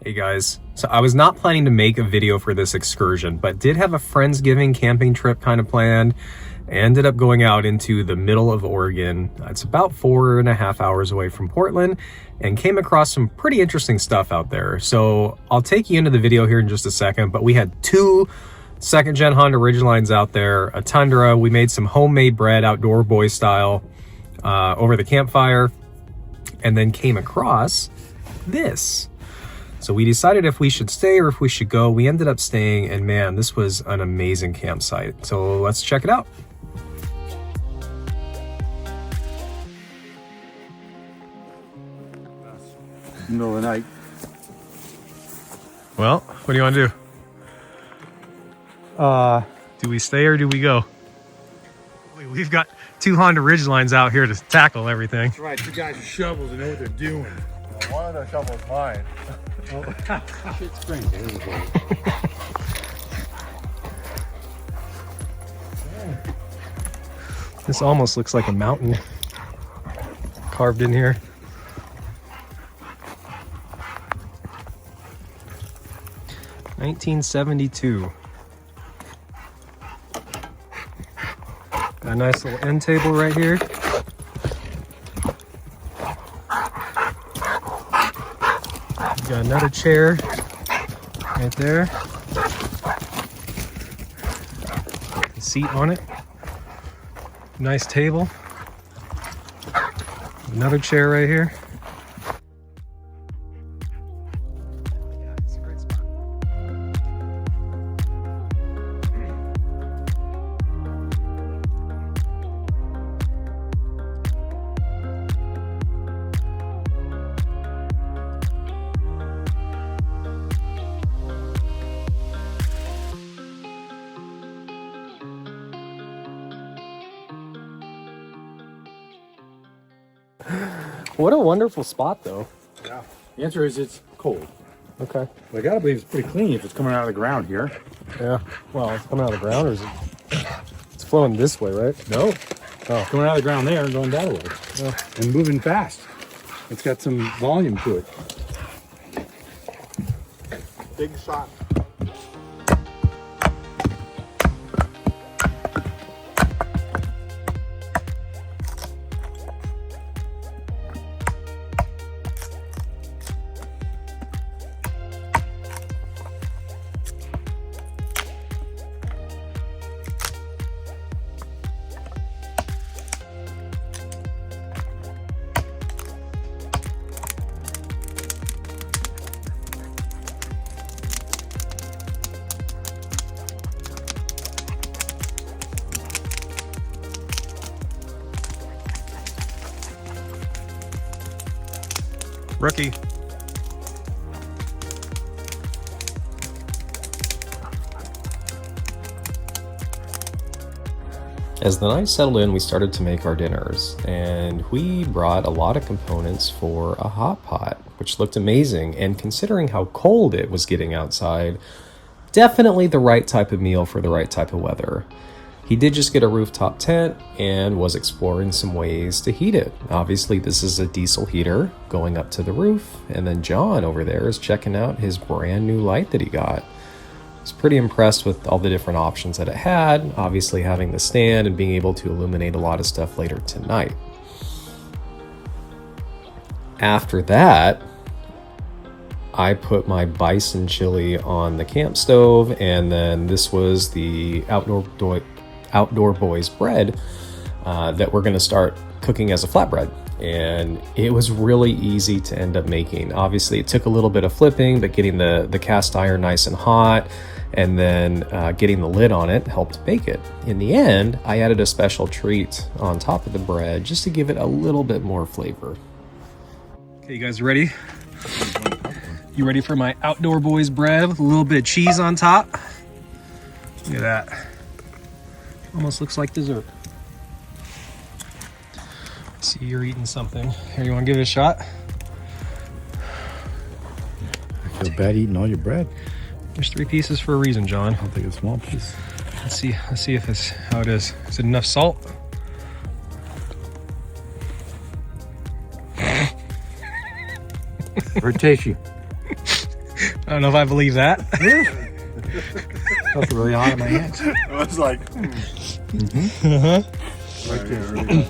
Hey guys, so I was not planning to make a video for this excursion, but did have a Friendsgiving camping trip kind of planned. I ended up going out into the middle of Oregon. It's about 4.5 hours away from Portland, and came across some pretty interesting stuff out there. So I'll take you into the video here in just a second, but we had two second-gen Honda Ridgelines out there, a Tundra. We made some homemade bread, outdoor boy style, over the campfire, and then came across this. So we decided if we should stay or if we should go. We ended up staying, and man, this was an amazing campsite. So let's check it out. Middle of the night. Well, what do you want to do? Do we stay or do we go? We've got two Honda Ridgelines out here to tackle everything. That's right, two guys with shovels and know what they're doing. Well, one of the shovels is mine. Shit springs. This almost looks like a mountain carved in here. $1972. Got a nice little end table right here. Got another chair right there. A seat on it. Nice table. Another chair right here. Yeah, it's a great spot. What a wonderful spot, though. Yeah. The answer is it's cold. Okay. But I gotta believe it's pretty clean if it's coming out of the ground here. Yeah. Well, it's coming out of the ground, or is it? It's flowing this way, right? No. Oh. Coming out of the ground there and going that way. Oh. And moving fast. It's got some volume to it. Big shot. Rookie. As the night settled in, we started to make our dinners, and we brought a lot of components for a hot pot, which looked amazing. And considering how cold it was getting outside, definitely the right type of meal for the right type of weather. He did just get a rooftop tent and was exploring some ways to heat it. Obviously, this is a diesel heater going up to the roof, and then John over there is checking out his brand new light that he got. I was pretty impressed with all the different options that it had, obviously having the stand and being able to illuminate a lot of stuff later tonight. Outdoor that, I put my bison chili on the camp stove, and then this was the Outdoor Boys bread that we're going to start cooking as a flatbread. And it was really easy to end up making. Obviously, it took a little bit of flipping, but getting the cast iron nice and hot and then getting the lid on it helped bake it. In the end, I added a special treat on top of the bread just to give it a little bit more flavor. Okay, you guys ready? You ready for my Outdoor Boys bread with a little bit of cheese on top? Look at that. Almost looks like dessert. See, you're eating something. Here, you want to give it a shot? I feel bad eating all your bread. There's 3 pieces for a reason, John. I'll take a small piece. Let's see if it's how it is. Is it enough salt? Very tasty. don't know if I believe that. That's really hot in my hands. It was like, Right there. Really.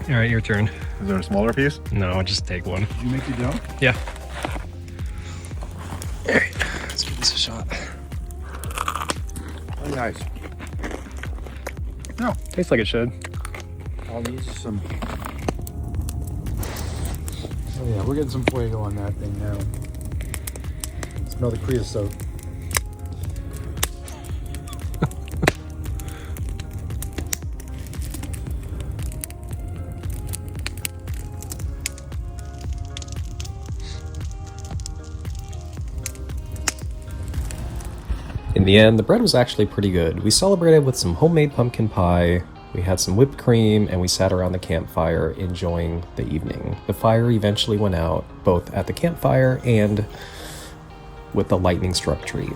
All right, your turn. is there a smaller piece? No, I'll just take one. Did you make the dough? Yeah. All right, let's give this a shot. Very nice. Tastes like it should. All these is some. Oh yeah, we're getting some fuego on that thing now. Smell the creosote. In the end, the bread was actually pretty good. We celebrated with some homemade pumpkin pie, we had some whipped cream, and we sat around the campfire enjoying the evening. The fire eventually went out, both at the campfire and with the lightning struck tree.